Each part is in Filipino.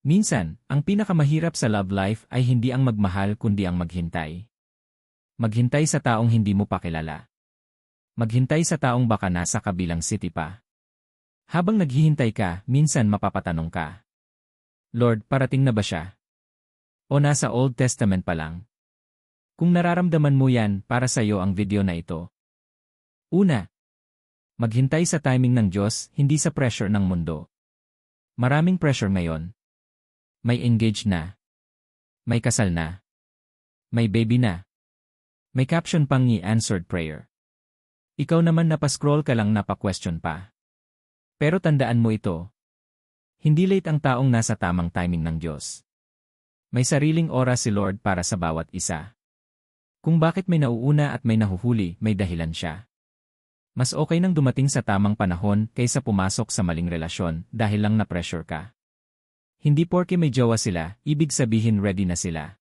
Minsan, ang pinakamahirap sa love life ay hindi ang magmahal kundi ang maghintay. Maghintay sa taong hindi mo pa kilala. Maghintay sa taong baka nasa kabilang city pa. Habang naghihintay ka, minsan mapapatanong ka. Lord, parating na ba siya? O nasa Old Testament pa lang? Kung nararamdaman mo yan, para sa iyo ang video na ito. Una, maghintay sa timing ng Diyos, hindi sa pressure ng mundo. Maraming pressure ngayon. May engaged na. May kasal na. May baby na. May caption pang ni answered prayer. Ikaw naman napascroll ka lang napa-question pa. Pero tandaan mo ito. Hindi late ang taong nasa tamang timing ng Diyos. May sariling oras si Lord para sa bawat isa. Kung bakit may nauuna at may nahuhuli, may dahilan siya. Mas okay nang dumating sa tamang panahon kaysa pumasok sa maling relasyon dahil lang na-pressure ka. Hindi porke may jowa sila, ibig sabihin ready na sila.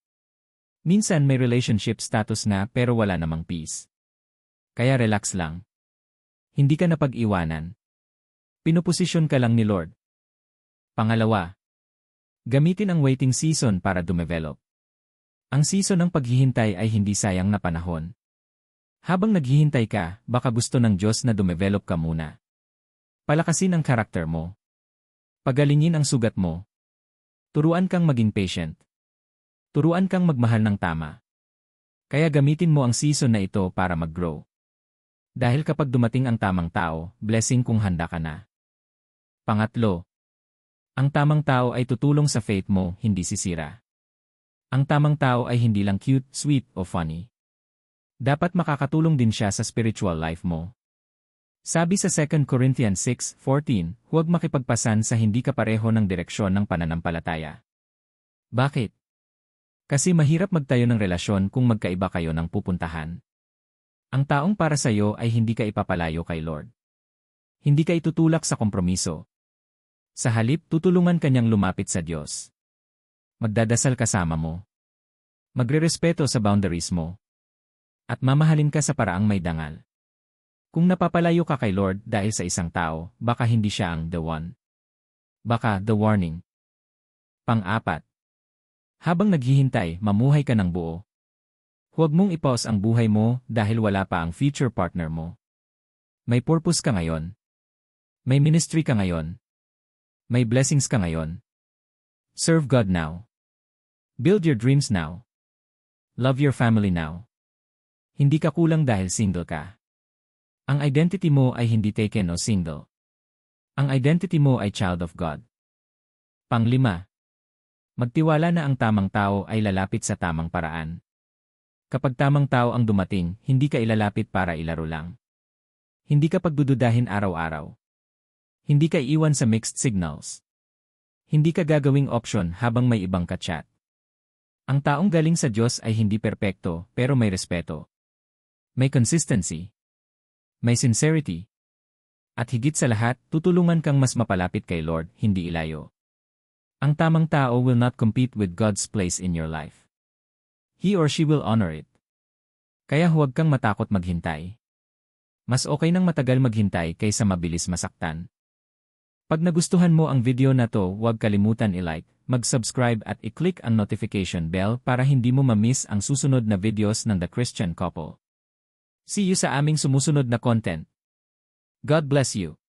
Minsan may relationship status na pero wala namang peace. Kaya relax lang. Hindi ka napag-iwanan. Pinuposisyon ka lang ni Lord. Pangalawa, gamitin ang waiting season para dumevelop. Ang season ng paghihintay ay hindi sayang na panahon. Habang naghihintay ka, baka gusto ng Diyos na dumevelop ka muna. Palakasin ang karakter mo. Pagalingin ang sugat mo. Turuan kang maging patient. Turuan kang magmahal ng tama. Kaya gamitin mo ang season na ito para mag-grow. Dahil kapag dumating ang tamang tao, blessing kung handa ka na. Pangatlo, ang tamang tao ay tutulong sa faith mo, hindi sisira. Ang tamang tao ay hindi lang cute, sweet, o funny. Dapat makakatulong din siya sa spiritual life mo. Sabi sa 2 Corinthians 6:14, huwag makipagpasan sa hindi kapareho ng direksyon ng pananampalataya. Bakit? Kasi mahirap magtayo ng relasyon kung magkaiba kayo ng pupuntahan. Ang taong para sa iyo ay hindi ka ipapalayo kay Lord. Hindi ka itutulak sa kompromiso. Sa halip, tutulungan kanyang lumapit sa Diyos. Magdadasal kasama mo. Magrerespeto sa boundaries mo. At mamahalin ka sa paraang may dangal. Kung napapalayo ka kay Lord dahil sa isang tao, baka hindi siya ang the one. Baka the warning. Pang-apat. Habang naghihintay, mamuhay ka ng buo. Huwag mong i-pause ang buhay mo dahil wala pa ang future partner mo. May purpose ka ngayon. May ministry ka ngayon. May blessings ka ngayon. Serve God now. Build your dreams now. Love your family now. Hindi ka kulang dahil single ka. Ang identity mo ay hindi taken o single. Ang identity mo ay child of God. Panglima. Magtiwala na ang tamang tao ay lalapit sa tamang paraan. Kapag tamang tao ang dumating, hindi ka ilalapit para ilaro lang. Hindi ka pagdududahin araw-araw. Hindi ka iiwan sa mixed signals. Hindi ka gagawing option habang may ibang ka-chat. Ang taong galing sa Diyos ay hindi perpekto pero may respeto. May consistency. May sincerity. At higit sa lahat, tutulungan kang mas mapalapit kay Lord, hindi ilayo. Ang tamang tao will not compete with God's place in your life. He or she will honor it. Kaya huwag kang matakot maghintay. Mas okay nang matagal maghintay kaysa mabilis masaktan. Pag nagustuhan mo ang video na to, huwag kalimutan i-like, mag-subscribe at i-click ang notification bell para hindi mo ma-miss ang susunod na videos ng The Christian Couple. See you sa aming sumusunod na content. God bless you.